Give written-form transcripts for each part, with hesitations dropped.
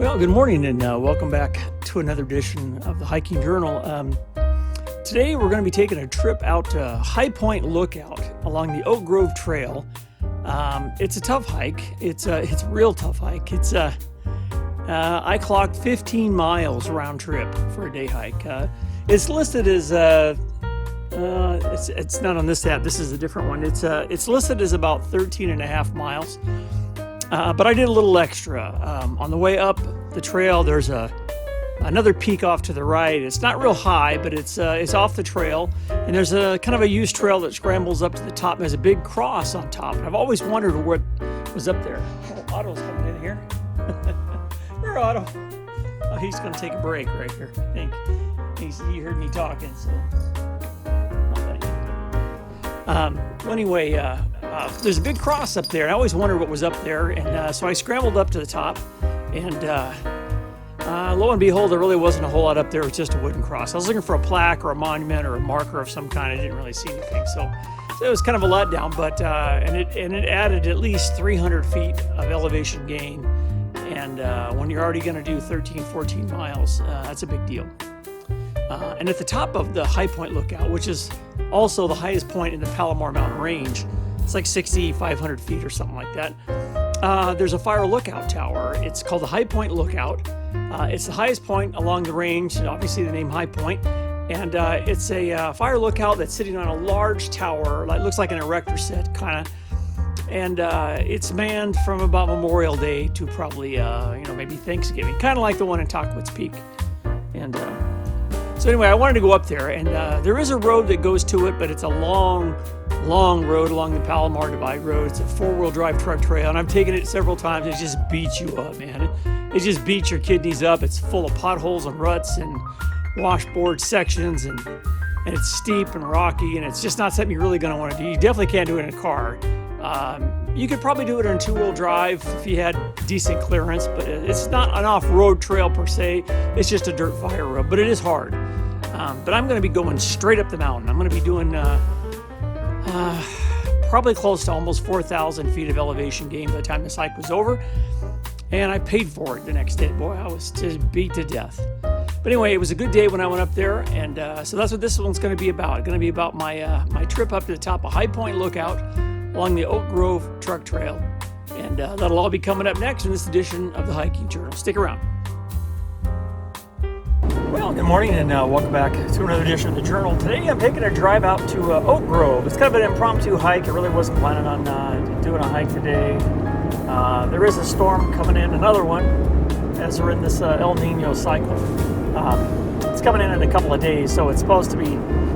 Well, good morning and welcome back to another edition of the Hiking Journal. Today we're going to be taking a trip out to High Point Lookout along the Oak Grove Trail. It's a tough hike. It's a real tough hike. I clocked 15 miles round trip for a day hike. It's listed as it's not on this app. This is a different one. It's listed as about 13 and a half miles. But I did a little extra. On the way up the trail, there's another peak off to the right. It's not real high, but it's off the trail. And there's a kind of a used trail that scrambles up to the top. There's a big cross on top. And I've always wondered what was up there. Oh, Otto's coming in here. Where Otto? Oh, he's going to take a break right here, I think. He heard me talking, so. Well, anyway, there's a big cross up there, and I always wondered what was up there, and so I scrambled up to the top, and lo and behold, there really wasn't a whole lot up there. It was just a wooden cross. I was looking for a plaque or a monument or a marker of some kind. I didn't really see anything, so it was kind of a letdown, but and it added at least 300 feet of elevation gain, and when you're already going to do 13, 14 miles, that's a big deal. And at the top of the High Point Lookout, which is also the highest point in the Palomar Mountain range, it's like 6,500 feet or something like that. There's a fire lookout tower. It's called the High Point Lookout. It's the highest point along the range, obviously the name High Point. And it's a fire lookout that's sitting on a large tower, like looks like an erector set, kind of. And it's manned from about Memorial Day to probably, maybe Thanksgiving, kind of like the one in Tockwitz Peak. And so anyway, I wanted to go up there, and there is a road that goes to it, but it's a long road along the Palomar Divide Road. It's a four-wheel drive truck trail, and I've taken it several times. It just beats you up, man. It just beats your kidneys up. It's full of potholes and ruts and washboard sections, and it's steep and rocky, and it's just not something you're really going to want to do. You definitely can't do it in a car. You could probably do it in two-wheel drive if you had decent clearance, but it's not an off-road trail per se. It's just a dirt fire road, but it is hard. But I'm going to be going straight up the mountain. I'm going to be doing probably close to almost 4,000 feet of elevation gain by the time this hike was over. And I paid for it the next day. Boy, I was just beat to death. But anyway, it was a good day when I went up there, and so that's what this one's going to be about. It's going to be about my trip up to the top of High Point Lookout along the Oak Grove Truck Trail. And that'll all be coming up next in this edition of the Hiking Journal. Stick around. Well, good morning and welcome back to another edition of the Journal. Today I'm taking a drive out to Oak Grove. It's kind of an impromptu hike. I really wasn't planning on doing a hike today. There is a storm coming in, another one, as we're in this El Nino cycle. It's coming in a couple of days, so it's supposed to be,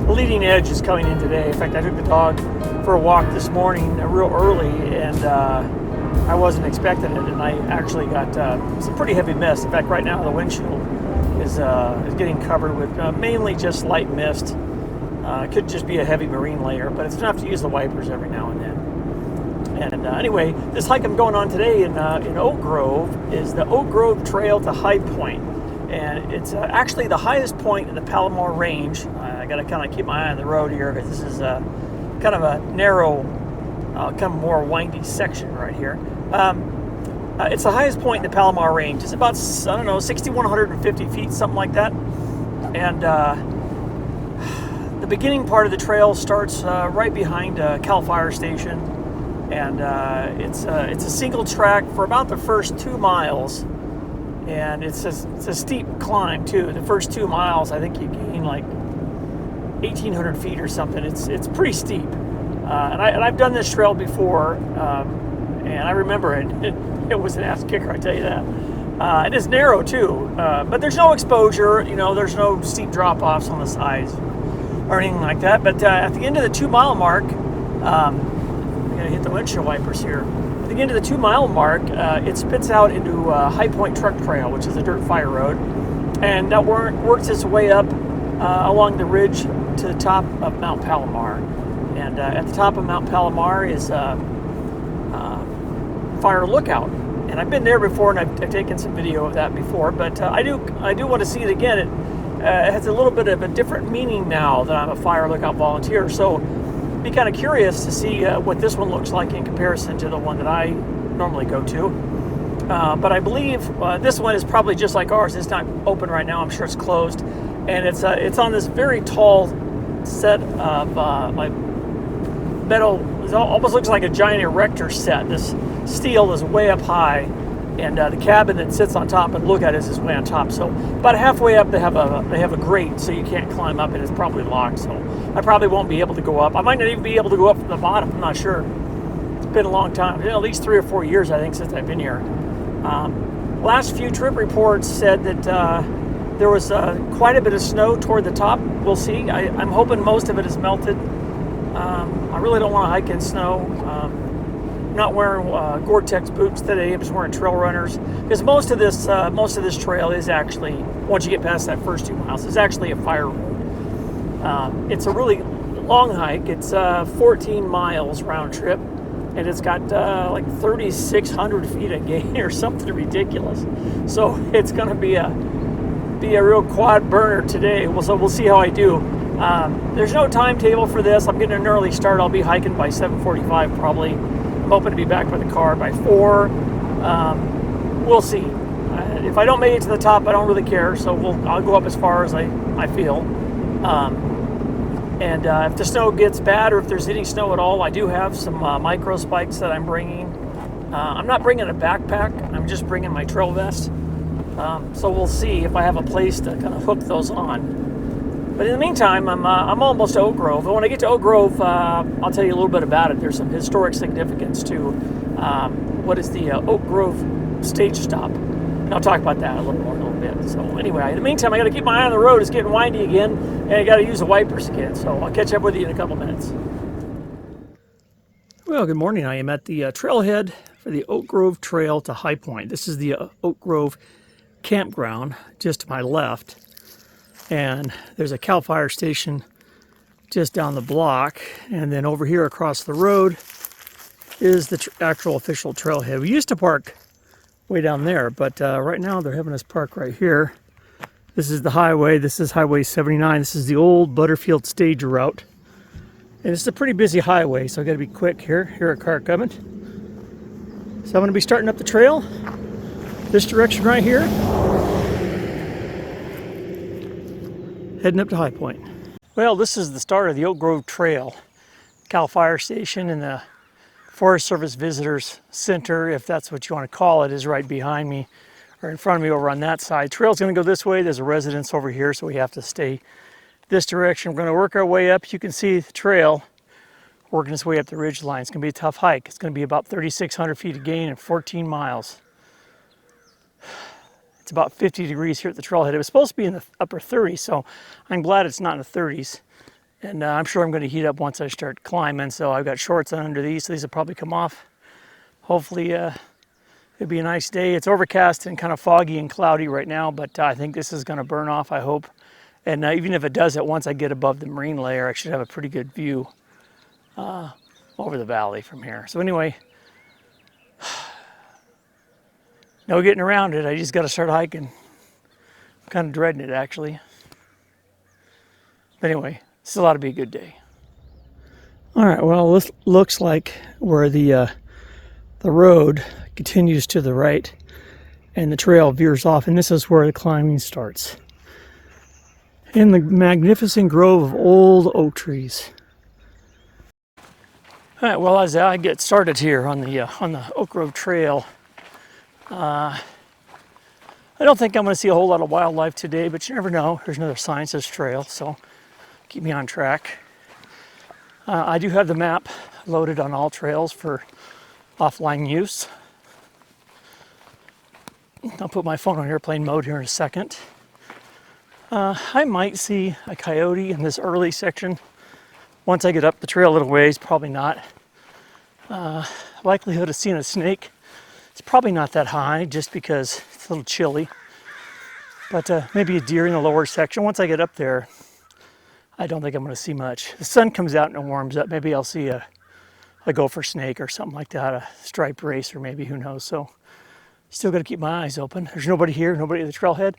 the leading edge is coming in today. In fact, I took the dog for a walk this morning real early, and I wasn't expecting it, and I actually got some pretty heavy mist. In fact, right now the windshield is getting covered with mainly just light mist. It could just be a heavy marine layer, but it's enough to use the wipers every now and then. And anyway, this hike I'm going on today in Oak Grove is the Oak Grove Trail to High Point. And it's actually the highest point in the Palomar Range. I got to kind of keep my eye on the road here because this is kind of a narrow, kind of more windy section right here. It's the highest point in the Palomar Range. It's about, 6,150 feet, something like that. And the beginning part of the trail starts right behind Cal Fire Station. And it's a single track for about the first 2 miles. And it's a steep climb too. The first 2 miles, I think you gain like 1,800 feet or something. It's pretty steep. And I've done this trail before, and I remember it. It was an ass kicker, I tell you that. It is narrow too, but there's no exposure. There's no steep drop-offs on the sides or anything like that. But at the end of the 2 mile mark, I'm gonna hit the windshield wipers here. At the end of the 2 mile mark, it spits out into High Point Truck Trail, which is a dirt fire road, and that works its way up along the ridge to the top of Mount Palomar. And at the top of Mount Palomar is Fire Lookout, and I've been there before, and I've taken some video of that before. But I do want to see it again. It has a little bit of a different meaning now that I'm a Fire Lookout volunteer. So be kind of curious to see what this one looks like in comparison to the one that I normally go to. But I believe this one is probably just like ours. It's not open right now. I'm sure it's closed, and it's on this very tall set of like metal. It almost looks like a giant erector set. This steel is way up high, and the cabin that sits on top and look at it is way on top. So about halfway up, they have a grate, so you can't climb up, and it's probably locked. So I probably won't be able to go up. I might not even be able to go up from the bottom. I'm not sure. It's been a long time. At least 3 or 4 years, I think, since I've been here. Last few trip reports said that there was quite a bit of snow toward the top. We'll see. I'm hoping most of it is melted. I really don't want to hike in snow. I'm not wearing Gore-Tex boots today. I'm just wearing trail runners because most of this trail is actually, once you get past that first 2 miles, is actually a fire road. It's a really long hike. It's 14 miles round trip. And it's got like 3,600 feet of gain or something ridiculous. So it's going to be a real quad burner today. So we'll see how I do. There's no timetable for this. I'm getting an early start. I'll be hiking by 7:45 probably. I'm hoping to be back by the car by 4. We'll see. If I don't make it to the top, I don't really care. So I'll go up as far as I feel. And if the snow gets bad or if there's any snow at all, I do have some micro spikes that I'm bringing. I'm not bringing a backpack. I'm just bringing my trail vest. So we'll see if I have a place to kind of hook those on. But in the meantime, I'm almost to Oak Grove. And when I get to Oak Grove, I'll tell you a little bit about it. There's some historic significance to what is the Oak Grove stage stop. And I'll talk about that a little more in a little bit. So anyway, in the meantime, I got to keep my eye on the road. It's getting windy again, and I got to use a wipers again. So I'll catch up with you in a couple minutes. Well, good morning. I am at the trailhead for the Oak Grove Trail to High Point. This is the Oak Grove campground just to my left. And there's a CAL FIRE station just down the block. And then over here across the road is the actual official trailhead. We used to park way down there, but right now they're having us park right here. This is the highway. This is Highway 79. This is the old Butterfield stage route. And it's a pretty busy highway, so I got to be quick here. Here a car coming. So I'm going to be starting up the trail this direction right here. Heading up to High Point. Well, this is the start of the Oak Grove Trail. CAL FIRE station and the Forest Service Visitors Center, if that's what you want to call it, is right behind me or in front of me over on that side. Trail's going to go this way. There's a residence over here, so we have to stay this direction. We're going to work our way up. You can see the trail working its way up the ridge line. It's going to be a tough hike. It's going to be about 3,600 feet of gain and 14 miles. It's about 50 degrees here at the trailhead. It was supposed to be in the upper 30s, so I'm glad it's not in the 30s. And I'm sure I'm going to heat up once I start climbing. So I've got shorts on under these, so these will probably come off. Hopefully it'll be a nice day. It's overcast and kind of foggy and cloudy right now, but I think this is going to burn off, I hope. And even if it doesn't, once I get above the marine layer, I should have a pretty good view over the valley from here. So anyway, no getting around it. I just got to start hiking. I'm kind of dreading it, actually. But anyway, still ought to be a good day. All right, well, this looks like where the road continues to the right and the trail veers off, and this is where the climbing starts. In the magnificent grove of old oak trees. All right, well, as I get started here on the Oak Grove Trail, I don't think I'm going to see a whole lot of wildlife today, but you never know. There's another sign that says trail, so keep me on track. I do have the map loaded on all trails for offline use. I'll put my phone on airplane mode here in a second. I might see a coyote in this early section. Once I get up the trail a little ways, probably not. Likelihood of seeing a snake, it's probably not that high just because it's a little chilly. But maybe a deer in the lower section. Once I get up there, I don't think I'm going to see much. The sun comes out and it warms up. Maybe I'll see a gopher snake or something like that, a striped racer maybe, who knows. So still got to keep my eyes open. There's nobody here, nobody at the trailhead.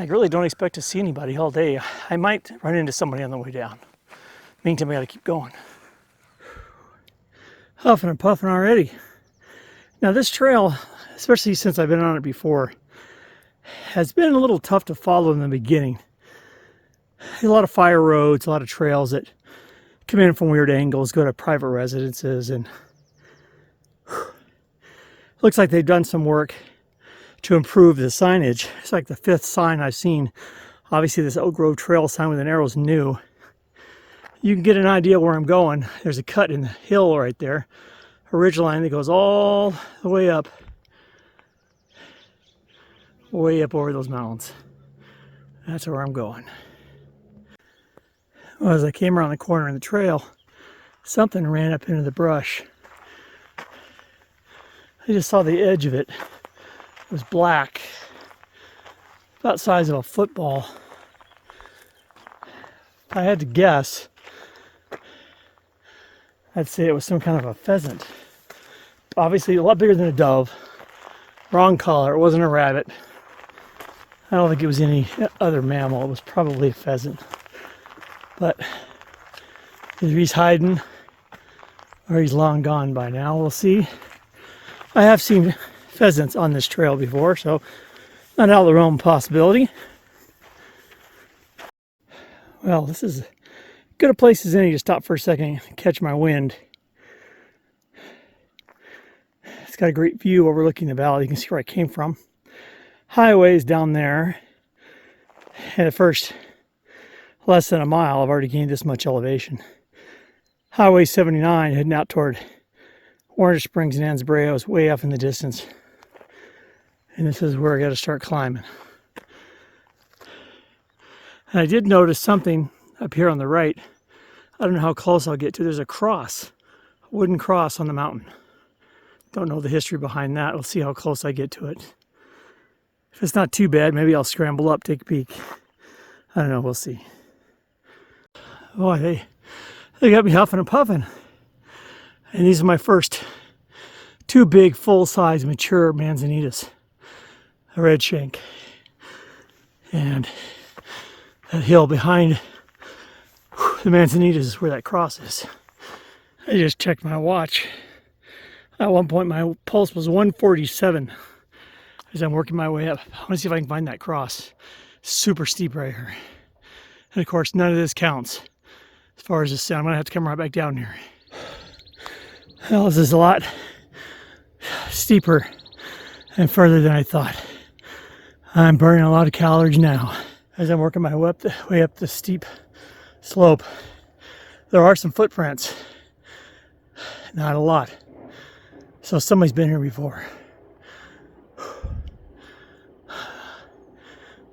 I really don't expect to see anybody all day. I might run into somebody on the way down. Meantime, I got to keep going. Huffing and puffing already. Now this trail, especially since I've been on it before, has been a little tough to follow in the beginning. A lot of fire roads, a lot of trails that come in from weird angles, go to private residences, and looks like they've done some work to improve the signage. It's like the 5th sign I've seen. Obviously this Oak Grove Trail sign with an arrow is new. You can get an idea where I'm going. There's a cut in the hill right there, a ridge line that goes all the way up over those mountains. That's where I'm going. Well, as I came around the corner in the trail, something ran up into the brush. I just saw the edge of it. It was black, about the size of a football. If I had to guess, I'd say it was some kind of a pheasant. Obviously a lot bigger than a dove. Wrong color, it wasn't a rabbit. I don't think it was any other mammal, it was probably a pheasant. But either he's hiding or he's long gone by now, we'll see. I have seen pheasants on this trail before, so not out of the realm of possibility. Well, this is as good a place as any to stop for a second and catch my wind. It's got a great view overlooking the valley. You can see where I came from. Highway's down there. And at first, less than a mile, I've already gained this much elevation. Highway 79 heading out toward Orange Springs and Ansbrio is way up in the distance. And this is where I got to start climbing. And I did notice something up here on the right. I don't know how close I'll get to. There's a cross, a wooden cross on the mountain. Don't know the history behind that. We'll see how close I get to it. If it's not too bad, maybe I'll scramble up, take a peek. I don't know, we'll see. Boy, they got me huffing and puffing. And these are my first 2 big, full-size, mature manzanitas. A red shank. And that hill behind the manzanitas is where that cross is. I just checked my watch. At one point, my pulse was 147 as I'm working my way up. I want to see if I can find that cross. Super steep right here. And of course, none of this counts as far as this. I'm going to have to come right back down here. Well, this is a lot steeper and further than I thought. I'm burning a lot of calories now as I'm working my way up the steep slope. There are some footprints, not a lot. So somebody's been here before.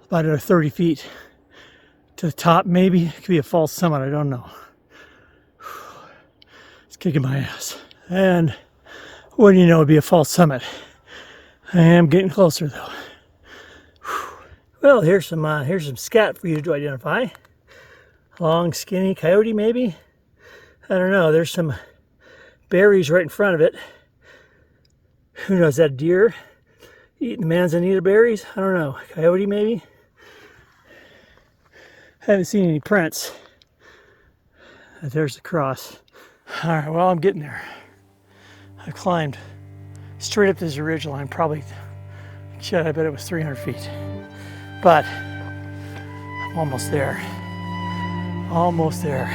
About 30 feet to the top, maybe. It could be a false summit, I don't know. It's kicking my ass. And wouldn't you know, it'd be a false summit. I am getting closer though. Well, here's some scat for you to identify. Long, skinny coyote, maybe? I don't know. There's some berries right in front of it. Who knows, that deer eating manzanita berries? I don't know. Coyote, maybe? Haven't seen any prints. There's the cross. All right, well, I'm getting there. I've climbed straight up this ridge line, probably, shit, I bet it was 300 feet. But I'm almost there. Almost there.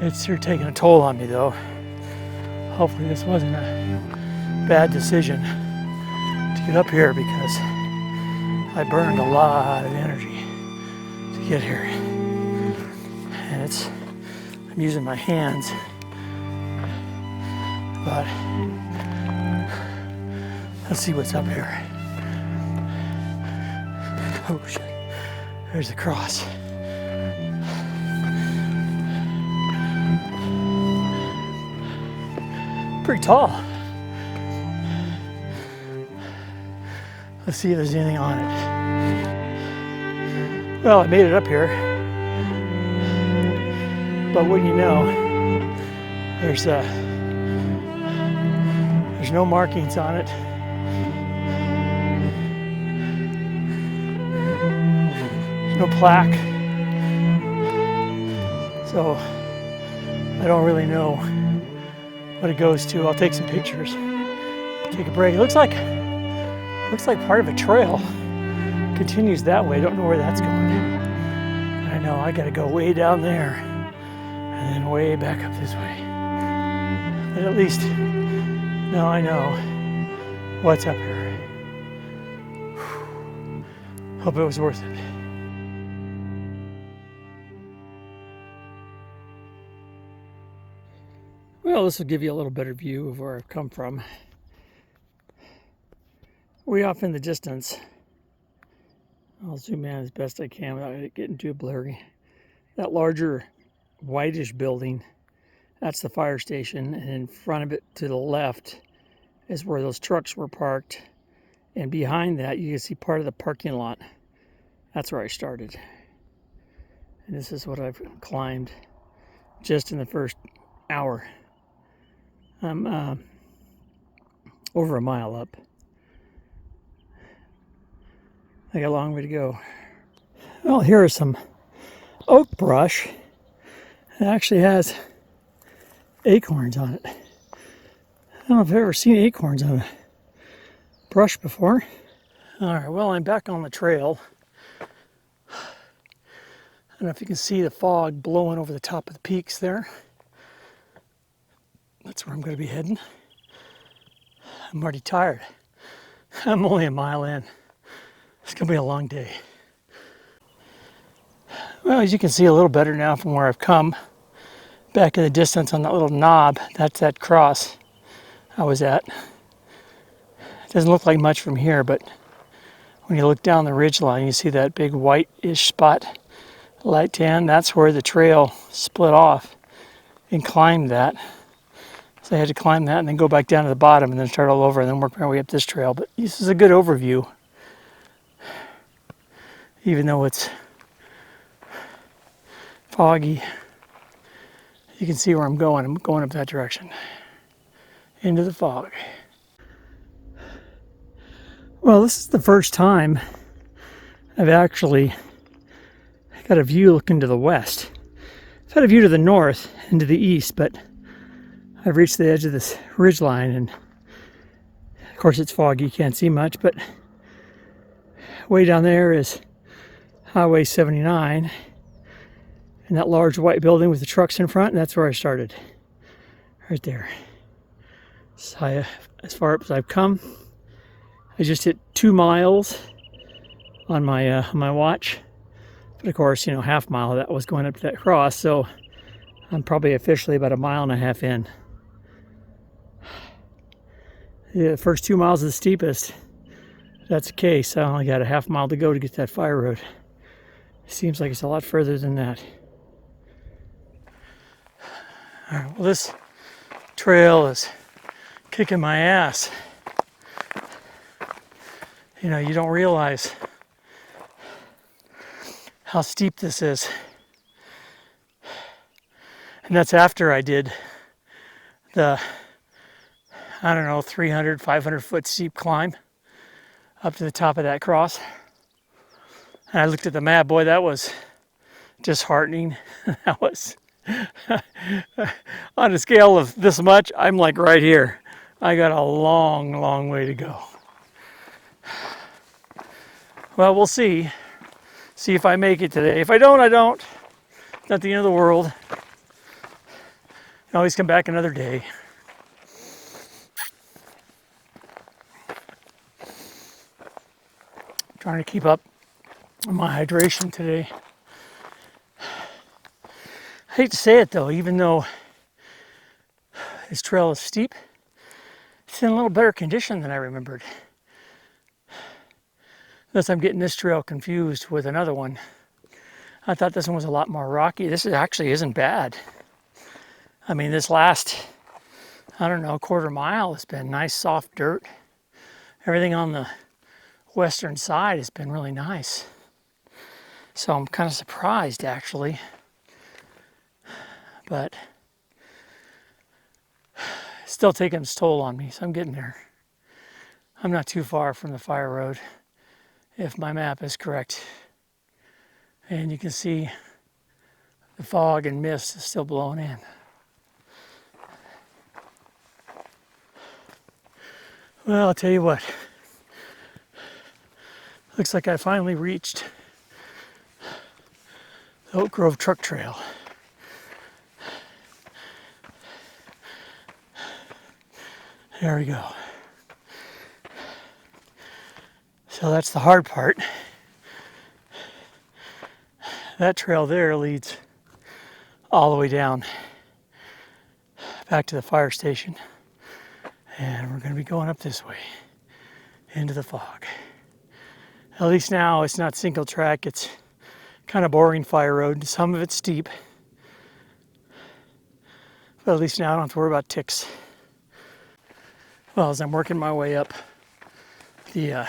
It's sure taking a toll on me though. Hopefully this wasn't a bad decision to get up here because I burned a lot of energy to get here. And I'm using my hands, but let's see what's up here. Oh shit, there's the cross. Pretty tall. Let's see if there's anything on it. Well, I made it up here. But wouldn't you know, there's no markings on it. There's no plaque. So I don't really know what it goes to. I'll take some pictures. Take a break. It looks like part of a trail continues that way. I don't know where that's going. I know I gotta go way down there and then way back up this way. But at least now I know what's up here. Hope it was worth it. Well, this will give you a little better view of where I've come from. Way off in the distance. I'll zoom in as best I can without it getting too blurry. That larger whitish building, that's the fire station, and in front of it to the left is where those trucks were parked. And behind that, you can see part of the parking lot. That's where I started. And this is what I've climbed just in the first hour. I'm over a mile up. I got a long way to go. Well, here is some oak brush. It actually has acorns on it. I don't know if I've ever seen acorns on a brush before. All right, well, I'm back on the trail. I don't know if you can see the fog blowing over the top of the peaks there. That's where I'm going to be heading. I'm already tired. I'm only a mile in. It's going to be a long day. Well, as you can see a little better now from where I've come. Back in the distance on that little knob, that's that cross I was at. It doesn't look like much from here, but when you look down the ridge line, you see that big white-ish spot, light tan. That's where the trail split off and climbed that. So I had to climb that and then go back down to the bottom and then start all over and then work my way up this trail. But this is a good overview. Even though it's foggy, you can see where I'm going. I'm going up that direction, into the fog. Well, this is the first time I've actually got a view looking to the west. I've had a view to the north and to the east, but I've reached the edge of this ridge line, and of course it's foggy, you can't see much, but way down there is Highway 79, and that large white building with the trucks in front, and that's where I started, right there. So as far up as I've come, I just hit 2 miles on my watch, but of course, half mile of that was going up to that cross, so I'm probably officially about 1.5 miles in. Yeah, the first 2 miles are the steepest. If that's the case, I only got 1/2 mile to go to get to that fire road. It seems like it's a lot further than that. All right, well, this trail is kicking my ass. You don't realize how steep this is. And that's after I did the, 300, 500 foot steep climb up to the top of that cross. And I looked at the map, boy, that was disheartening. That was, on a scale of this much, I'm like right here. I got a long, long way to go. Well, we'll see. See if I make it today. If I don't, I don't. It's not the end of the world. You can always come back another day. Trying to keep up my hydration today. I hate to say it though, even though this trail is steep, it's in a little better condition than I remembered. Unless I'm getting this trail confused with another one. I thought this one was a lot more rocky. This actually isn't bad. I mean, this last, 1/4 mile has been nice soft dirt. Everything on the western side has been really nice. So I'm kind of surprised actually. But it's still taking its toll on me, so I'm getting there. I'm not too far from the fire road, if my map is correct. And you can see the fog and mist is still blowing in. Well, I'll tell you what. Looks like I finally reached the Oak Grove Truck Trail. There we go. So that's the hard part. That trail there leads all the way down back to the fire station. And we're going to be going up this way into the fog. At least now it's not single track, it's kind of boring fire road. Some of it's steep, but at least now I don't have to worry about ticks. Well, as I'm working my way up the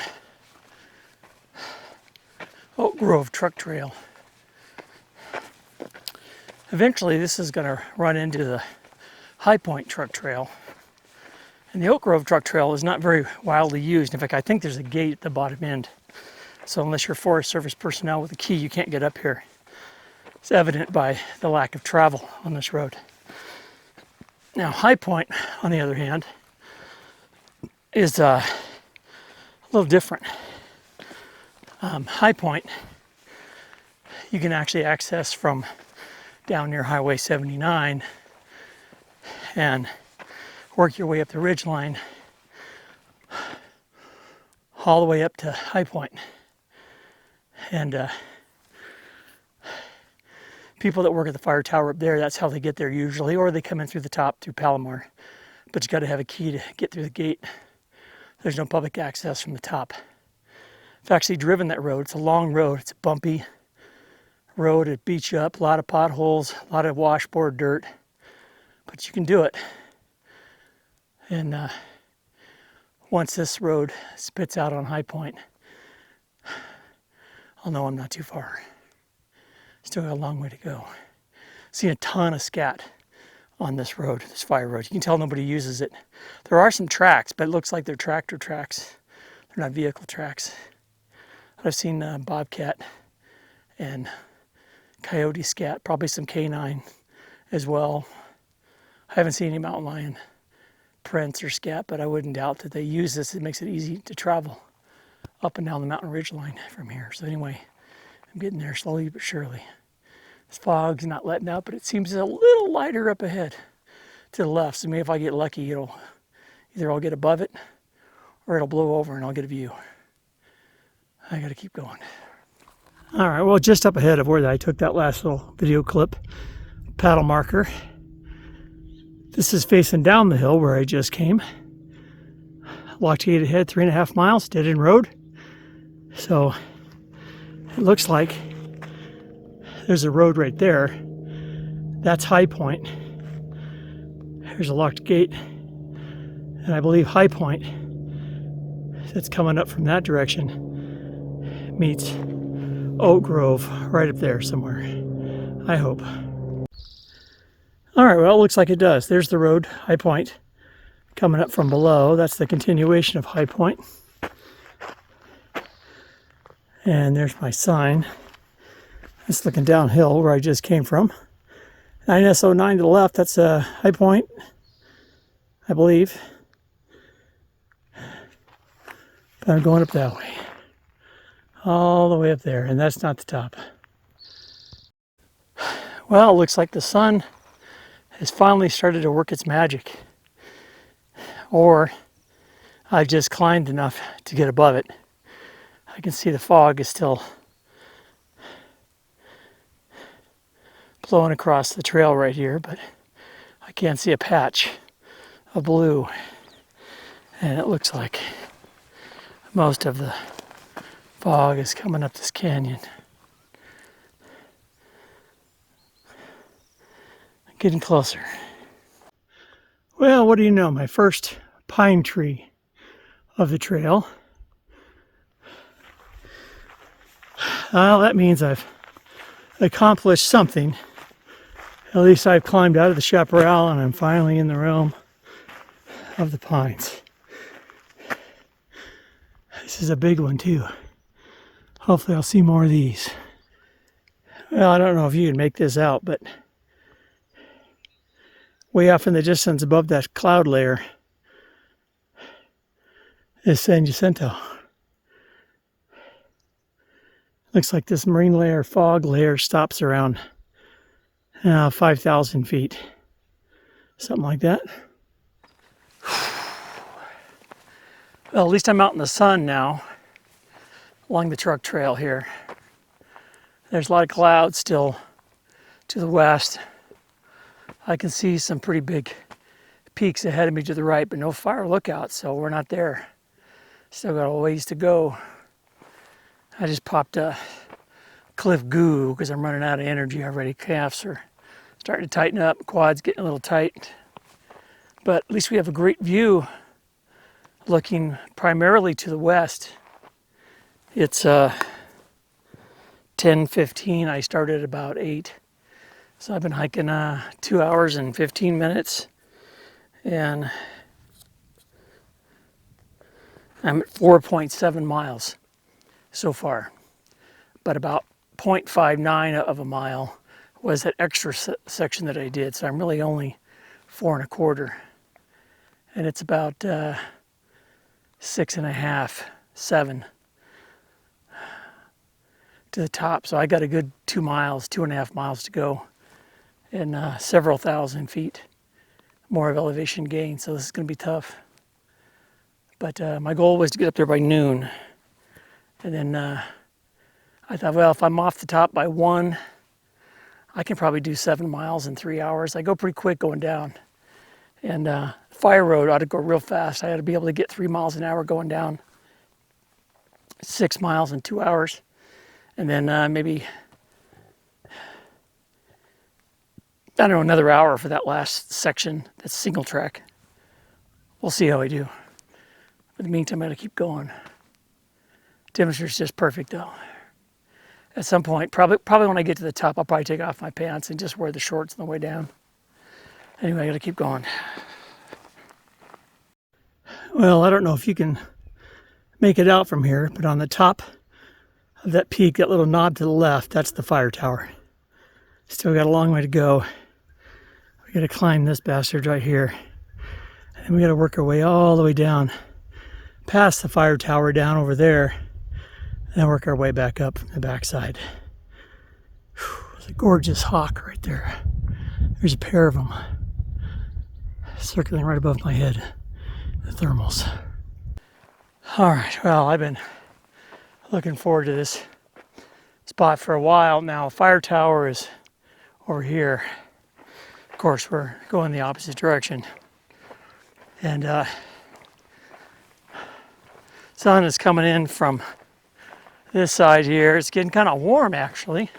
Oak Grove Truck Trail, eventually this is going to run into the High Point Truck Trail. And the Oak Grove Truck Trail is not very widely used. In fact, I think there's a gate at the bottom end. So unless you're Forest Service personnel with a key, you can't get up here. It's evident by the lack of travel on this road. Now, High Point, on the other hand, is a little different. High Point, you can actually access from down near Highway 79 and work your way up the ridgeline all the way up to High Point. And people that work at the fire tower up there, that's how they get there usually, or they come in through the top through Palomar. But you got to have a key to get through the gate. There's no public access from the top. I've actually driven that road. It's a long road. It's a bumpy road. It beats you up, a lot of potholes, a lot of washboard dirt, but you can do it. And once this road spits out on High Point, I'll know I'm not too far. Still got a long way to go. Seen a ton of scat on this road, this fire road. You can tell nobody uses it. There are some tracks, but it looks like they're tractor tracks. They're not vehicle tracks. I've seen bobcat and coyote scat, probably some canine as well. I haven't seen any mountain lion prints or scat, but I wouldn't doubt that they use this. It makes it easy to travel up and down the mountain ridge line from here. So anyway, I'm getting there slowly but surely. This fog's not letting up, but it seems a little lighter up ahead to the left. So maybe if I get lucky, either I'll get above it or it'll blow over and I'll get a view. I gotta keep going. All right, well, just up ahead of where I took that last little video clip, paddle marker. This is facing down the hill where I just came. Locked gate ahead, 3.5 miles, dead end road. So it looks like there's a road right there. That's High Point. There's a locked gate. And I believe High Point that's coming up from that direction meets Oak Grove right up there somewhere. I hope. All right, well, it looks like it does. There's the road, High Point, coming up from below. That's the continuation of High Point. And there's my sign. It's looking downhill where I just came from. 9S09 to the left, that's High Point, I believe. But I'm going up that way. All the way up there, and that's not the top. Well, it looks like the sun has finally started to work its magic. Or I've just climbed enough to get above it. I can see the fog is still blowing across the trail right here, but I can't see a patch of blue. And it looks like most of the fog is coming up this canyon. Getting closer. Well, what do you know? My first pine tree of the trail. Well, that means I've accomplished something. At least I've climbed out of the chaparral and I'm finally in the realm of the pines. This is a big one too. Hopefully I'll see more of these. Well, I don't know if you can make this out, but way off in the distance above that cloud layer, is San Jacinto. Looks like this marine layer, fog layer, stops around 5,000 feet. Something like that. Well, at least I'm out in the sun now along the truck trail here. There's a lot of clouds still to the west. I can see some pretty big peaks ahead of me to the right, but no fire lookout, so we're not there. Still got a ways to go. I just popped a Cliff Goo because I'm running out of energy already. Calves are starting to tighten up, quads getting a little tight. But at least we have a great view looking primarily to the west. It's 10:15. I started about 8. So I've been hiking 2 hours and 15 minutes. And I'm at 4.7 miles so far. But about 0.59 of a mile was that extra section that I did. So I'm really only 4 1/4. And it's about 6.5, 7 to the top. So I got a good 2 miles, 2.5 miles to go, and several thousand feet more of elevation gain. So this is going to be tough. But my goal was to get up there by noon. And then I thought, well, if I'm off the top by 1, I can probably do 7 miles in 3 hours. I go pretty quick going down. And fire road ought to go real fast. I ought to be able to get 3 miles an hour going down, 6 miles in 2 hours. And then maybe, I don't know, another hour for that last section. That's single track. We'll see how I do. But in the meantime, I gotta keep going. Temperature's just perfect though. At some point, probably when I get to the top, I'll probably take off my pants and just wear the shorts on the way down. Anyway, I gotta keep going. Well, I don't know if you can make it out from here, but on the top of that peak, that little knob to the left, that's the fire tower. Still got a long way to go. We gotta climb this bastard right here. And we gotta work our way all the way down, past the fire tower down over there, and then work our way back up the backside. There's a gorgeous hawk right there. There's a pair of them circling right above my head, the thermals. All right, well, I've been looking forward to this spot for a while now. Fire tower is over here. Of course, we're going the opposite direction. And sun is coming in from this side here. It's getting kind of warm actually.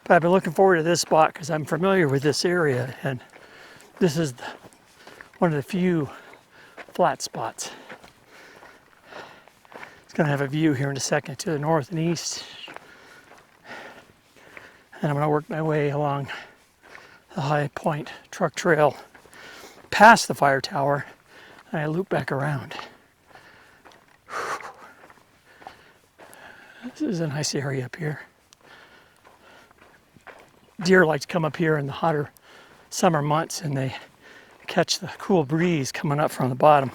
But I've been looking forward to this spot because I'm familiar with this area, and this is one of the few flat spots. It's going to have a view here in a second to the north and east. And I'm going to work my way along the High Point truck trail past the fire tower, and I loop back around. This is a nice area up here. Deer like to come up here in the hotter summer months, and they catch the cool breeze coming up from the bottom.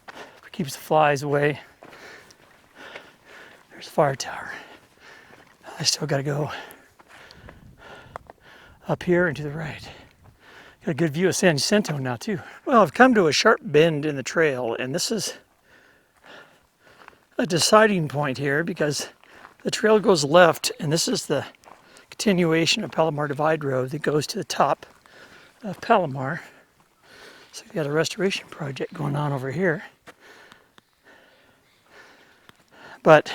It keeps the flies away. There's the fire tower. I still got to go up here and to the right. Got a good view of San Jacinto now too. Well, I've come to a sharp bend in the trail, and this is a deciding point here because the trail goes left, and this is the continuation of Palomar Divide Road that goes to the top of Palomar. So we've got a restoration project going on over here. But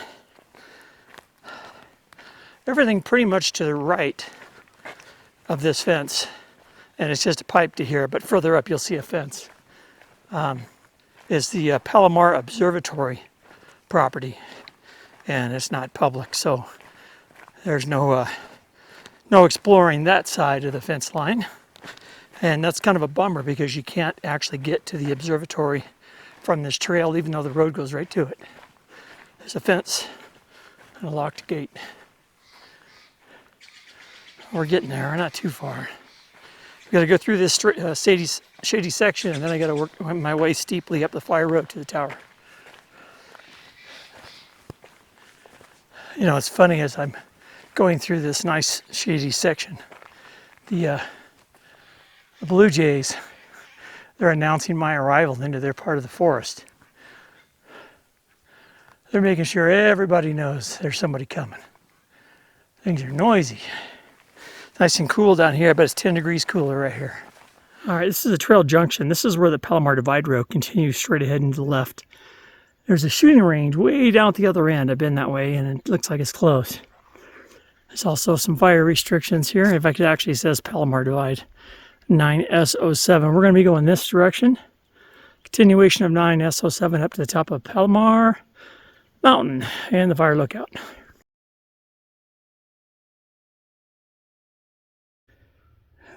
everything pretty much to the right of this fence, and it's just a pipe to here, but further up you'll see a fence, is the Palomar Observatory property, and it's not public, so there's no exploring that side of the fence line. And that's kind of a bummer because you can't actually get to the observatory from this trail, even though the road goes right to it. There's a fence and a locked gate. We're getting there, we're not too far. got to go through this shady section, and then I got to work my way steeply up the fire road to the tower. You know, it's funny as I'm going through this nice shady section, the blue jays, they're announcing my arrival into their part of the forest. They're making sure everybody knows there's somebody coming. Things are noisy. It's nice and cool down here, but it's 10 degrees cooler right here. All right, this is the trail junction. This is where the Palomar Divide Road continues straight ahead and to the left. There's a shooting range way down at the other end. I've been that way, and it looks like it's closed. There's also some fire restrictions here. In fact, it actually says Palomar Divide 9S07. We're going to be going this direction. Continuation of 9S07 up to the top of Palomar Mountain and the fire lookout.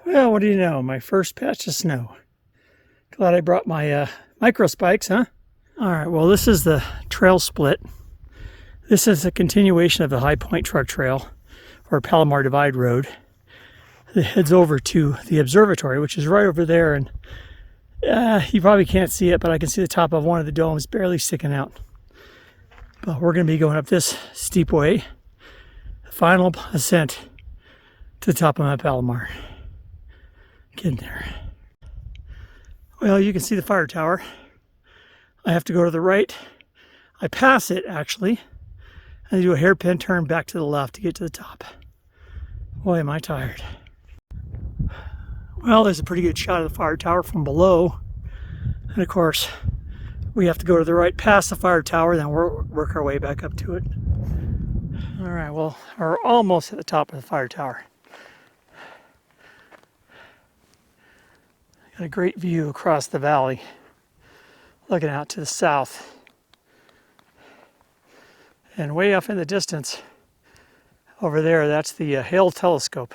Well, what do you know? My first patch of snow. Glad I brought my micro spikes, huh? All right, well, this is the trail split. This is a continuation of the High Point Truck Trail, or Palomar Divide Road. It heads over to the observatory, which is right over there, and you probably can't see it, but I can see the top of one of the domes barely sticking out. But we're going to be going up this steep way, the final ascent to the top of Mount Palomar. Getting there. Well, you can see the fire tower. I have to go to the right. I pass it, actually, and I do a hairpin turn back to the left to get to the top. Boy, am I tired. Well, there's a pretty good shot of the fire tower from below. And of course, we have to go to the right past the fire tower, then work our way back up to it. All right, well, we're almost at the top of the fire tower. Got a great view across the valley, looking out to the south. And way off in the distance, over there, that's the Hale telescope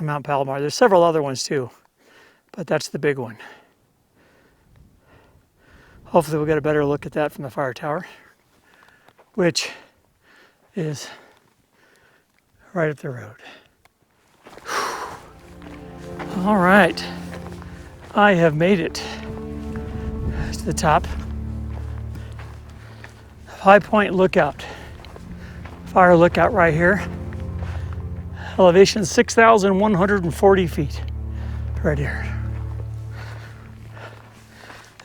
on Mount Palomar. There's several other ones too, but that's the big one. Hopefully we'll get a better look at that from the fire tower, which is right up the road. All right, I have made it to the top. High Point Lookout, fire lookout right here. Elevation 6,140 feet, right here.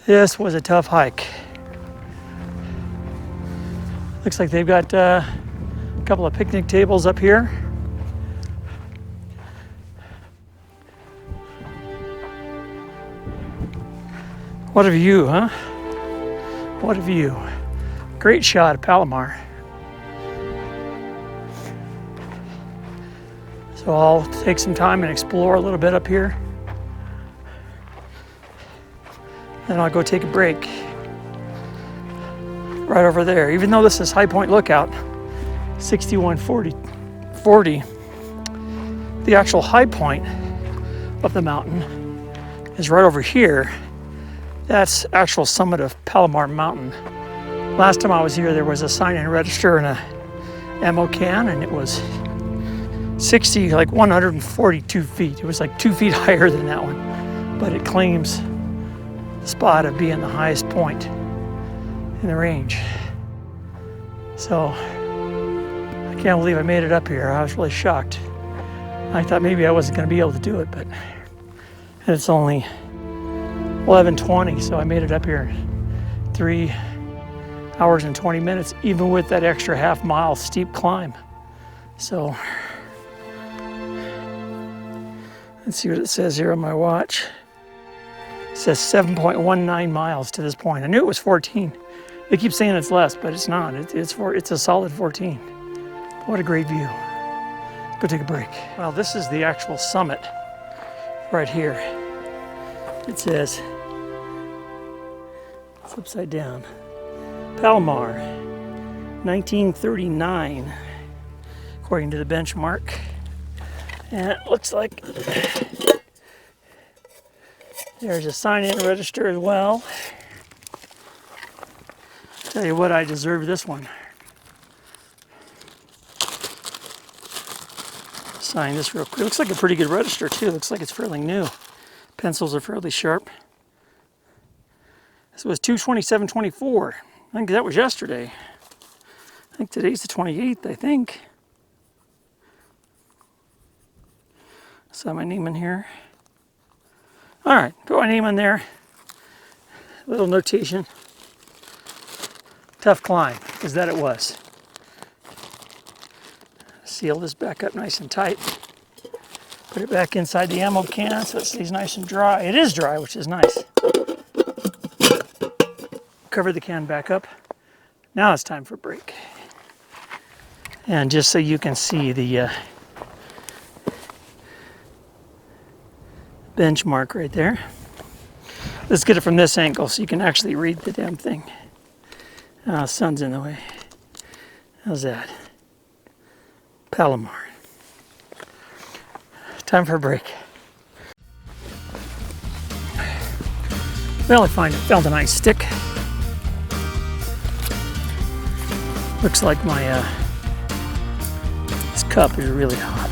This was a tough hike. Looks like they've got a couple of picnic tables up here. What a view, huh? What a view. Great shot of Palomar. So I'll take some time and explore a little bit up here. Then I'll go take a break right over there. Even though this is High Point Lookout, 6140, the actual high point of the mountain is right over here. That's actual summit of Palomar Mountain. Last time I was here, there was a sign and register and a ammo can, and it was 142 feet. It was like 2 feet higher than that one, but it claims the spot of being the highest point in the range. So I can't believe I made it up here. I was really shocked. I thought maybe I wasn't going to be able to do it, but and it's only 11:20, so I made it up here in 3 hours and 20 minutes, even with that extra half-mile steep climb. So let's see what it says here on my watch. It says 7.19 miles to this point. I knew it was 14. They keep saying it's less, but it's not. It's a solid 14. What a great view. Go take a break. Well, this is the actual summit right here. It says, it's upside down, Palomar, 1939, according to the benchmark. And it looks like there's a sign-in register as well. Tell you what, I deserve this one. sign this real quick. Looks like a pretty good register too. Looks like it's fairly new. Pencils are fairly sharp. This was 2/27/24. I think that was yesterday. I think today's the 28th, I think. So my name in here. All right, put my name in there. Little notation. Tough climb, because that it was. Seal this back up nice and tight. Put it back inside the ammo can so it stays nice and dry. It is dry, which is nice. Cover the can back up. Now it's time for break. And just so you can see the benchmark right there. Let's get it from this angle so you can actually read the damn thing. Sun's in the way. How's that? Palomar. Time for a break. Well, I found a nice stick. Looks like my this cup is really hot.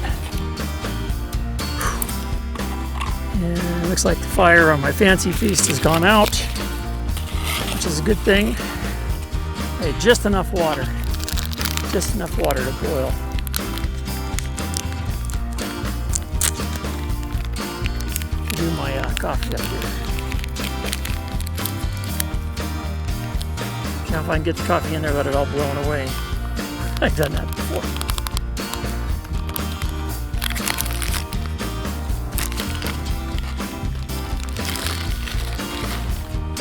And it looks like the fire on my fancy feast has gone out, which is a good thing. I had just enough water to boil. Do my coffee up here. Now if I can get the coffee in there, let it all blown away. I've done that before.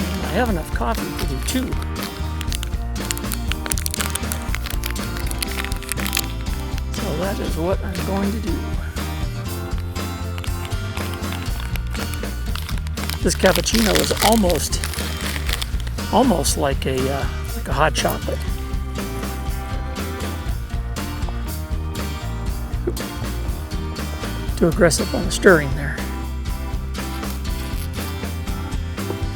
And I have enough coffee to do two. So that is what I'm going to do. This cappuccino is almost like a hot chocolate. Too aggressive on the stirring there.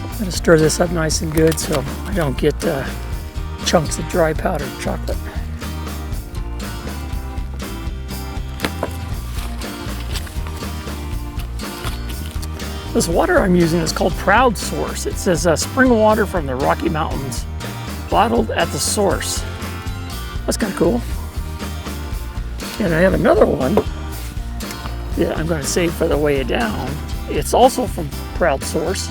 I'm going to stir this up nice and good so I don't get chunks of dry powdered chocolate. This water I'm using is called Proud Source. It says spring water from the Rocky Mountains, bottled at the source. That's kind of cool. And I have another one that I'm going to save for the way down. It's also from Proud Source,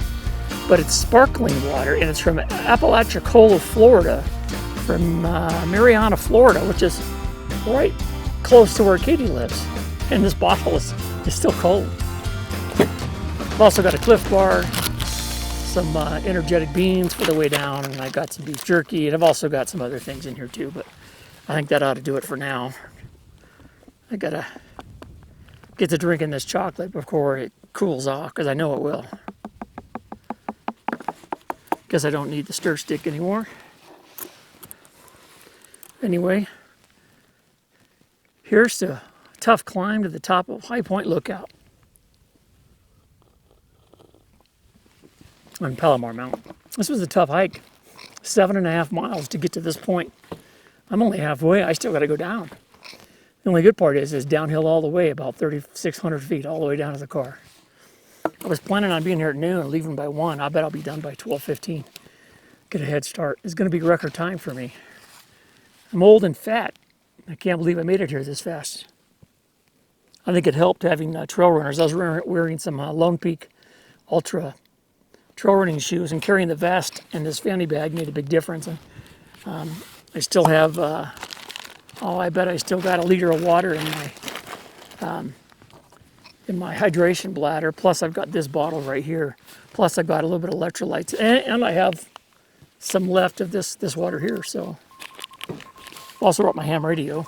but it's sparkling water, and it's from Apalachicola, Florida, from Mariana, Florida, which is right close to where Katie lives. And this bottle is still cold. I've also got a Cliff Bar, some energetic beans for the way down, and I got some beef jerky, and I've also got some other things in here too, but I think that ought to do it for now. I gotta get to drinking this chocolate before it cools off, because I know it will. Guess I don't need the stir stick anymore. Anyway, here's the tough climb to the top of High Point Lookout on Palomar Mountain. This was a tough hike, 7.5 miles to get to this point. I'm only halfway. I still got to go down. The only good part is it's downhill all the way, about 3,600 feet, all the way down to the car. I was planning on being here at noon and leaving by 1. I bet I'll be done by 12:15. Get a head start. It's going to be record time for me. I'm old and fat. I can't believe I made it here this fast. I think it helped having trail runners. I was wearing some Lone Peak Ultra trail running shoes, and carrying the vest and this fanny bag made a big difference. And I still have, I bet I still got a liter of water in my hydration bladder. Plus I've got this bottle right here. Plus I've got a little bit of electrolytes, and I have some left of this water here. So also brought my ham radio.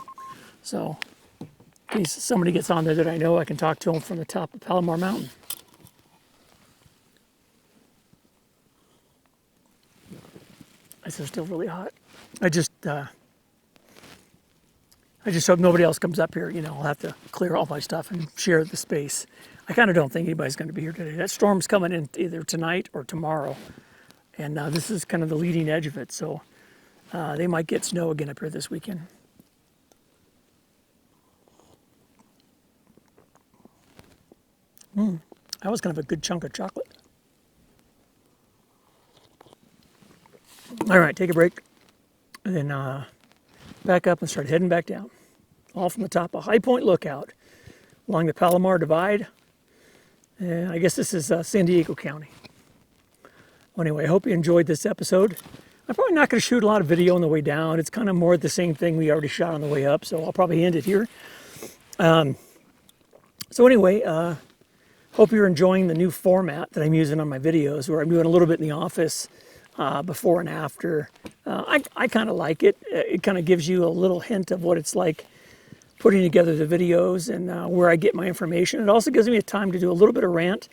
So in case somebody gets on there that I know, I can talk to them from the top of Palomar Mountain. This is still really hot. I just hope nobody else comes up here. You know, I'll have to clear all my stuff and share the space. I kind of don't think anybody's going to be here today. That storm's coming in either tonight or tomorrow. And this is kind of the leading edge of it. So they might get snow again up here this weekend. That was kind of a good chunk of chocolate. All right, take a break, and then back up and start heading back down. All from the top of High Point Lookout along the Palomar Divide. And I guess this is San Diego County. Well, anyway, I hope you enjoyed this episode. I'm probably not going to shoot a lot of video on the way down. It's kind of more the same thing we already shot on the way up, so I'll probably end it here. So anyway, hope you're enjoying the new format that I'm using on my videos, where I'm doing a little bit in the office before and after. I kind of like it. It kind of gives you a little hint of what it's like putting together the videos and where I get my information. It also gives me a time to do a little bit of rant,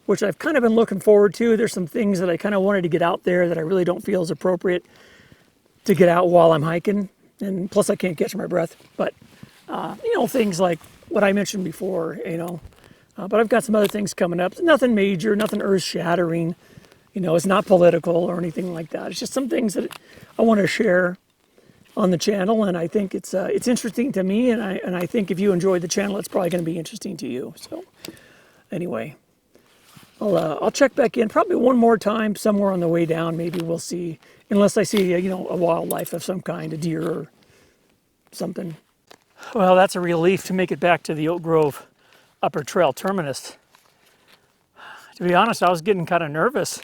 which I've kind of been looking forward to. There's some things that I kind of wanted to get out there that I really don't feel is appropriate to get out while I'm hiking. And plus I can't catch my breath. But, things like what I mentioned before, but I've got some other things coming up. Nothing major, nothing earth-shattering. It's not political or anything like that. It's just some things that I want to share on the channel, and I think it's interesting to me, and I think if you enjoyed the channel, it's probably going to be interesting to you. So, anyway, I'll check back in probably one more time somewhere on the way down. Maybe we'll see, unless I see a wildlife of some kind, a deer or something. Well, that's a relief to make it back to the Oak Grove Upper Trail terminus. To be honest, I was getting kind of nervous.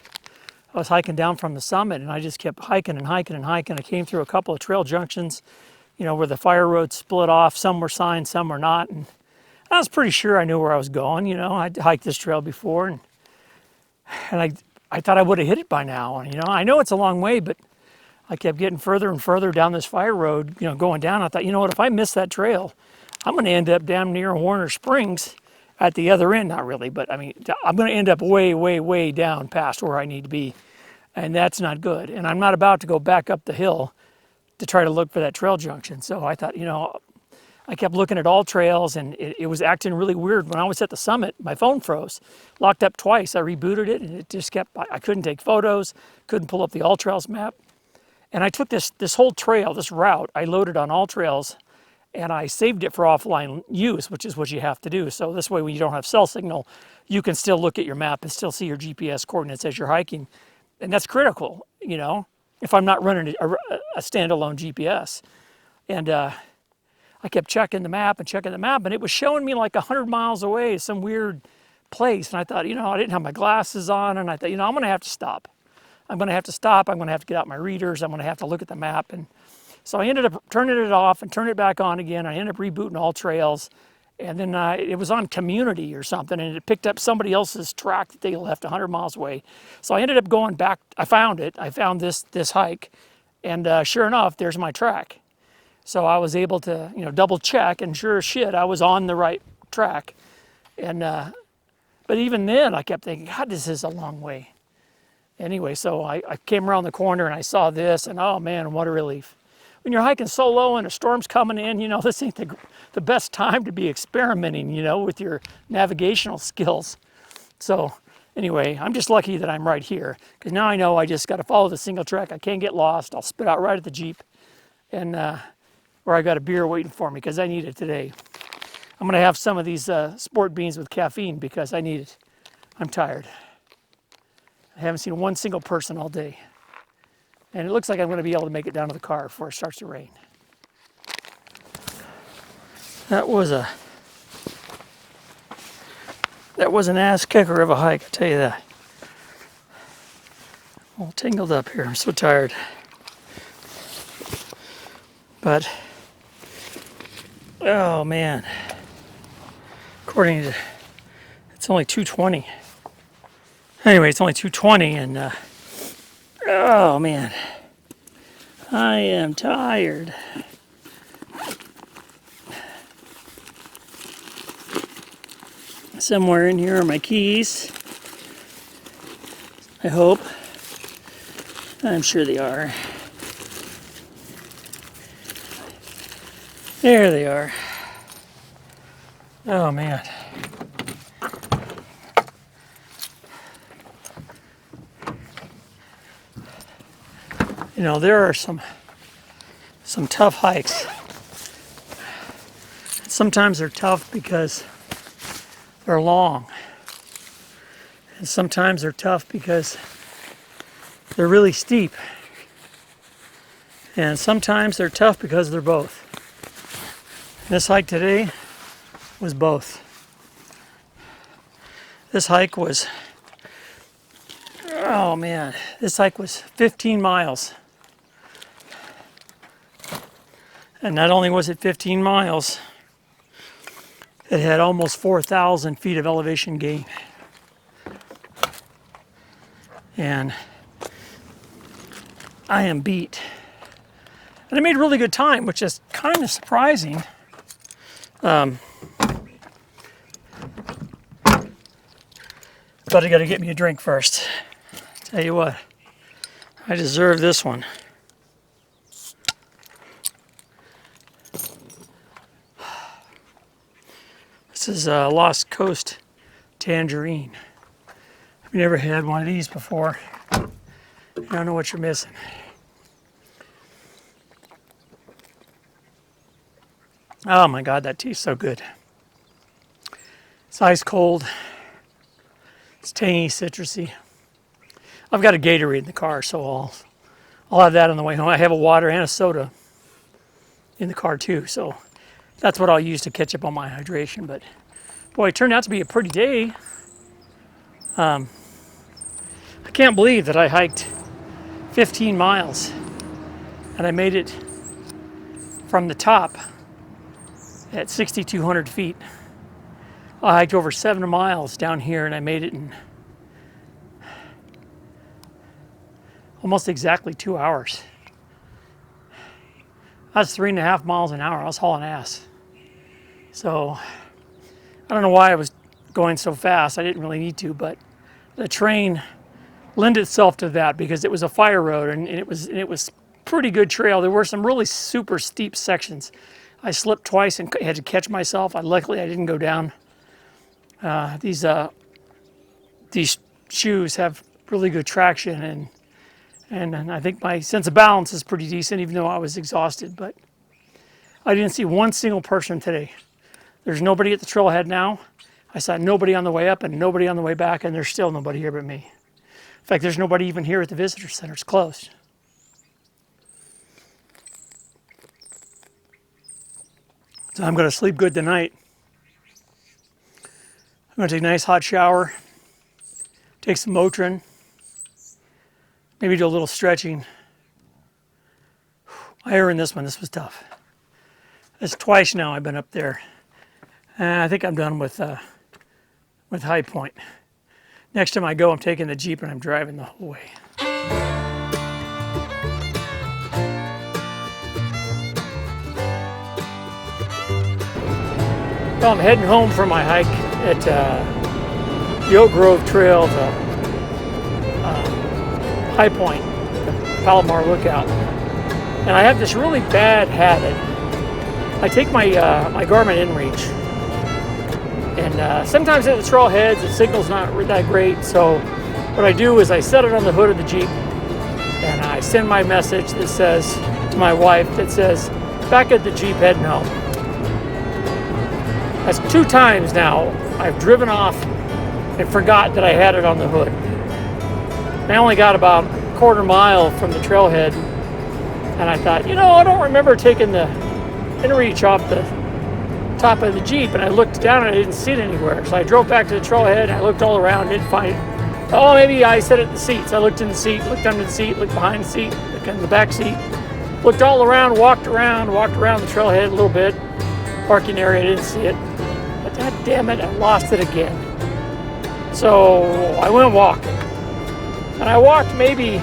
I was hiking down from the summit, and I just kept hiking and hiking and hiking. I came through a couple of trail junctions, where the fire road split off. Some were signed, some were not. And I was pretty sure I knew where I was going. I'd hiked this trail before, and I thought I would have hit it by now. And, I know it's a long way, but I kept getting further and further down this fire road, going down. I thought, what, if I miss that trail, I'm going to end up damn near Warner Springs at the other end. Not really, but I mean, I'm going to end up way, way, way down past where I need to be. And that's not good. And I'm not about to go back up the hill to try to look for that trail junction. So I thought, I kept looking at all trails, and it was acting really weird. When I was at the summit, my phone froze, locked up twice. I rebooted it, and it just kept, I couldn't take photos, couldn't pull up the All Trails map. And I took this whole trail, this route, I loaded on All Trails, and I saved it for offline use, which is what you have to do. So this way, when you don't have cell signal, you can still look at your map and still see your GPS coordinates as you're hiking. And that's critical, if I'm not running a standalone GPS. And I kept checking the map, and it was showing me like 100 miles away, some weird place. And I thought, I didn't have my glasses on, and I thought, I'm going to have to stop. I'm going to have to get out my readers. I'm going to have to look at the map. And so I ended up turning it off and turning it back on again. I ended up rebooting All Trails. And then it was on Community or something, and it picked up somebody else's track that they left 100 miles away. So I ended up going back. I found it. I found this hike, and sure enough, there's my track. So I was able to, double check, and sure as shit, I was on the right track. And but even then, I kept thinking, God, this is a long way. Anyway, so I came around the corner and I saw this, and oh man, what a relief. When you're hiking solo and a storm's coming in, this ain't the best time to be experimenting, with your navigational skills. So anyway, I'm just lucky that I'm right here, because now I know I just got to follow the single track. I can't get lost. I'll spit out right at the Jeep, and where I got a beer waiting for me, because I need it today. I'm going to have some of these sport beans with caffeine because I need it. I'm tired. I haven't seen one single person all day. And it looks like I'm going to be able to make it down to the car before it starts to rain. That was an ass kicker of a hike, I tell you that. All tangled up here. I'm so tired. But, oh man. According to, it's only 2:20. Anyway, it's only 2:20, and oh man, I am tired. Somewhere in here are my keys. I hope. I'm sure they are. There they are. Oh man. There are some tough hikes. Sometimes they're tough because they're long. And sometimes they're tough because they're really steep. And sometimes they're tough because they're both. This hike today was both. This hike was, oh man, this hike was 15 miles. And not only was it 15 miles, it had almost 4,000 feet of elevation gain. And I am beat. And I made really good time, which is kind of surprising. But I got to get me a drink first. Tell you what, I deserve this one. This is a Lost Coast tangerine. If you never had one of these before, you don't know what you're missing. Oh my God, that tastes so good. It's ice cold. It's tangy, citrusy. I've got a Gatorade in the car, so I'll have that on the way home. I have a water and a soda in the car too, so that's what I'll use to catch up on my hydration. But boy, it turned out to be a pretty day. I can't believe that I hiked 15 miles and I made it from the top at 6,200 feet. I hiked over 7 miles down here and I made it in almost exactly 2 hours. That's 3.5 miles an hour. I was hauling ass. So I don't know why I was going so fast. I didn't really need to, but the terrain lent itself to that because it was a fire road and it was pretty good trail. There were some really super steep sections. I slipped twice and had to catch myself. Luckily I didn't go down. These shoes have really good traction and I think my sense of balance is pretty decent even though I was exhausted, but I didn't see one single person today. There's nobody at the trailhead now. I saw nobody on the way up and nobody on the way back, and there's still nobody here but me. In fact, there's nobody even here at the visitor center. It's closed. So I'm going to sleep good tonight. I'm going to take a nice hot shower, take some Motrin, maybe do a little stretching. I earned this one. This was tough. It's twice now I've been up there. And I think I'm done with High Point. Next time I go, I'm taking the Jeep and I'm driving the whole way. Well, I'm heading home from my hike at the Oak Grove Trail to High Point, the Palomar Lookout. And I have this really bad habit. I take my Garmin inReach, and sometimes at the trailheads the signal's not that great, so what I do is I set it on the hood of the Jeep and I send my message that says, to my wife, that says, back at the Jeep heading home. That's 2 times now I've driven off and forgot that I had it on the hood. I only got about a quarter mile from the trailhead and I thought, I don't remember taking the inReach off the top of the Jeep, and I looked down and I didn't see it anywhere. So I drove back to the trailhead and I looked all around, didn't find it. Oh, maybe I set it in the seats. I looked in the seat, looked under the seat, looked behind the seat, looked in the back seat, looked all around, walked around the trailhead a little bit, parking area, I didn't see it. But god damn it, I lost it again. So I went walking. And I walked maybe,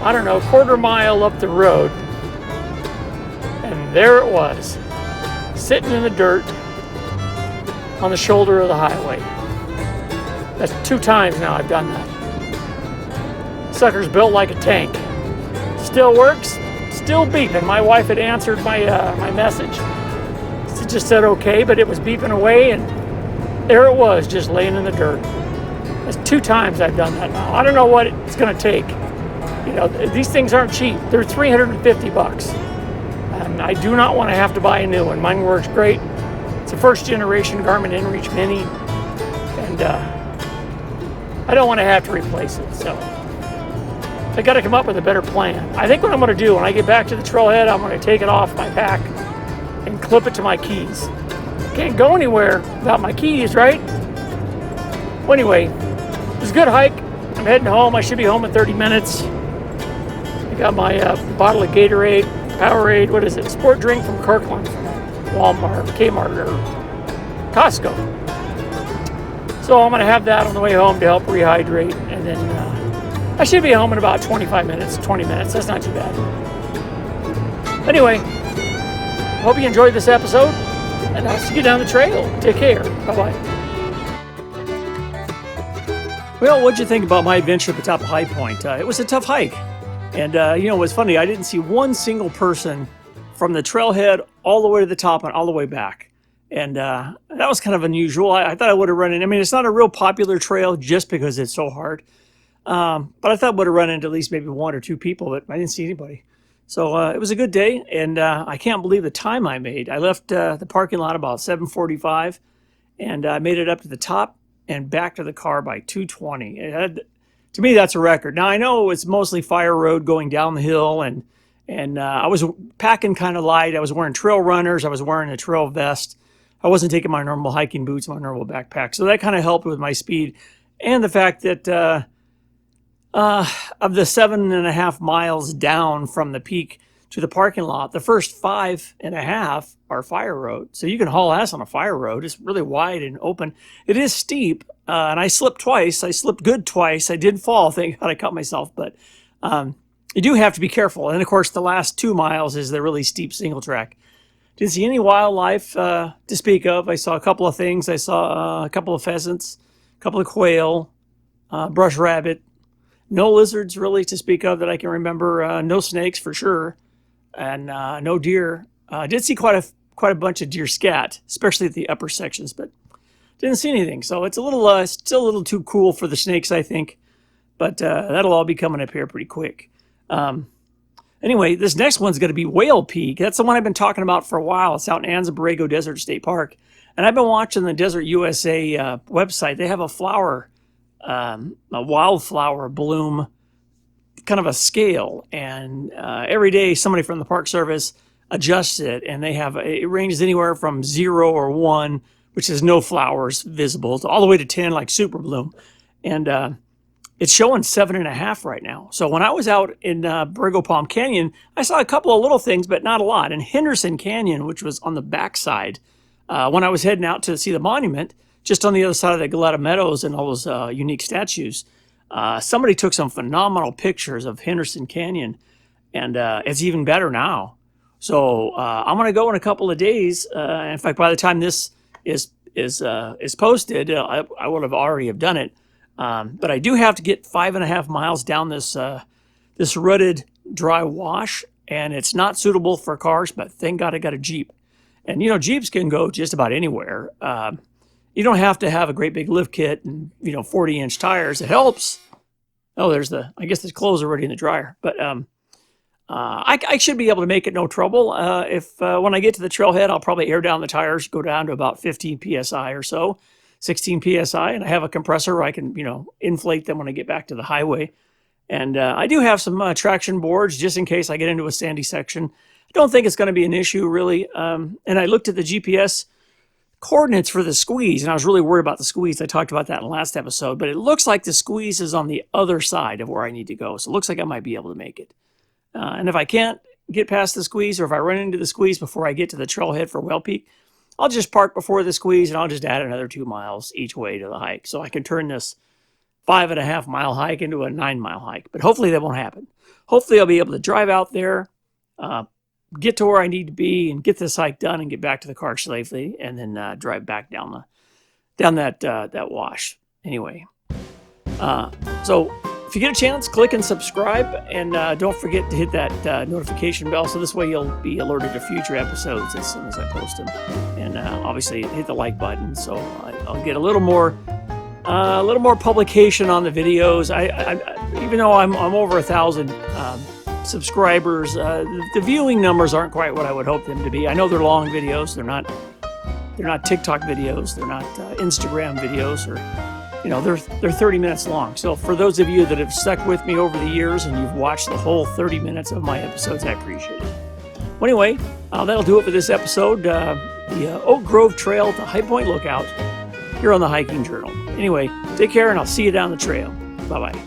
I don't know, a quarter mile up the road. And there it was, sitting in the dirt on the shoulder of the highway. That's 2 times now I've done that. Sucker's built like a tank. Still works, still beeping. My wife had answered my message. She just said okay, but it was beeping away, and there it was, just laying in the dirt. That's 2 times I've done that now. I don't know what it's going to take. These things aren't cheap. They're $350. And I do not want to have to buy a new one. Mine works great. It's a first generation Garmin inReach Mini. And I don't want to have to replace it. So I got to come up with a better plan. I think what I'm going to do when I get back to the trailhead, I'm going to take it off my pack and clip it to my keys. Can't go anywhere without my keys, right? Well, anyway, it was a good hike. I'm heading home. I should be home in 30 minutes. I got my bottle of Gatorade, Powerade, what is it? Sport drink from Kirkland, from Walmart, Kmart, or Costco. So I'm going to have that on the way home to help rehydrate. And then I should be home in about 25 minutes, 20 minutes. That's not too bad. Anyway, hope you enjoyed this episode. And I'll see you down the trail. Take care. Bye-bye. Well, what'd you think about my adventure at the top of High Point? It was a tough hike. And, it was funny. I didn't see one single person from the trailhead all the way to the top and all the way back. And that was kind of unusual. I thought I would have run in. I mean, it's not a real popular trail just because it's so hard. But I thought I would have run into at least maybe one or two people, but I didn't see anybody. So it was a good day, and I can't believe the time I made. I left the parking lot about 7:45, and I made it up to the top and back to the car by 2:20. To me, that's a record. Now, I know it's mostly fire road going down the hill, and I was packing kind of light. I was wearing trail runners. I was wearing a trail vest. I wasn't taking my normal hiking boots, my normal backpack. So that kind of helped with my speed, and the fact that of the 7.5 miles down from the peak to the parking lot, the first 5.5 are fire road. So you can haul ass on a fire road. It's really wide and open. It is steep, and I slipped twice. I slipped good twice. I did fall. Thank God I caught myself. But you do have to be careful. And, of course, the last 2 miles is the really steep single track. Didn't see any wildlife to speak of. I saw a couple of things. I saw a couple of pheasants, a couple of quail, brush rabbit. No lizards really to speak of that I can remember. No snakes for sure, and no deer. I did see quite a bunch of deer scat, especially at the upper sections, but didn't see anything. So it's a little still a little too cool for the snakes, I think. But that'll all be coming up here pretty quick. Anyway, this next one's going to be Whale Peak. That's the one I've been talking about for a while. It's out in Anza Borrego Desert State Park, and I've been watching the Desert USA website. They have a wildflower bloom, kind of a scale, and every day somebody from the Park Service adjusts it, and it ranges anywhere from 0 or 1, which is no flowers visible, to all the way to 10, like super bloom, and it's showing 7.5 right now. So when I was out in Borrego Palm Canyon, I saw a couple of little things, but not a lot. In Henderson Canyon, which was on the backside, when I was heading out to see the monument, just on the other side of the Galetta Meadows and all those unique statues, somebody took some phenomenal pictures of Henderson Canyon, and it's even better now. So I'm going to go in a couple of days. In fact, by the time this is posted, I would have already have done it. But I do have to get 5.5 miles down this rutted dry wash, and it's not suitable for cars. But thank God I got a Jeep, and Jeeps can go just about anywhere. You don't have to have a great big lift kit and 40-inch tires. It helps. Oh, I guess the clothes are already in the dryer. But I should be able to make it no trouble. If when I get to the trailhead, I'll probably air down the tires, go down to about 15 psi or so, 16 psi, and I have a compressor where I can inflate them when I get back to the highway. And I do have some traction boards just in case I get into a sandy section. I don't think it's going to be an issue really. And I looked at the GPS coordinates for the squeeze, and I was really worried about the squeeze. I talked about that in the last episode, but it looks like the squeeze is on the other side of where I need to go. So it looks like I might be able to make it. And if I can't get past the squeeze, or if I run into the squeeze before I get to the trailhead for Whale Peak, I'll just park before the squeeze, and I'll just add another 2 miles each way to the hike. So I can turn this 5.5 mile hike into a 9 mile hike, but hopefully that won't happen. Hopefully I'll be able to drive out there, get to where I need to be, and get this hike done and get back to the car safely, and then drive back down that wash. Anyway, so if you get a chance, click and subscribe, and don't forget to hit that notification bell, so this way you'll be alerted to future episodes as soon as I post them. And obviously hit the like button, so I'll get a little more publication on the videos. I even though I'm over 1,000 subscribers, the viewing numbers aren't quite what I would hope them to be. I know they're long videos. They're not TikTok videos. They're not Instagram videos or they're 30 minutes long. So for those of you that have stuck with me over the years and you've watched the whole 30 minutes of my episodes, I appreciate it. Well, anyway, that'll do it for this episode. The Oak Grove Trail to High Point Lookout here on the Hiking Journal. Anyway, take care, and I'll see you down the trail. Bye-bye.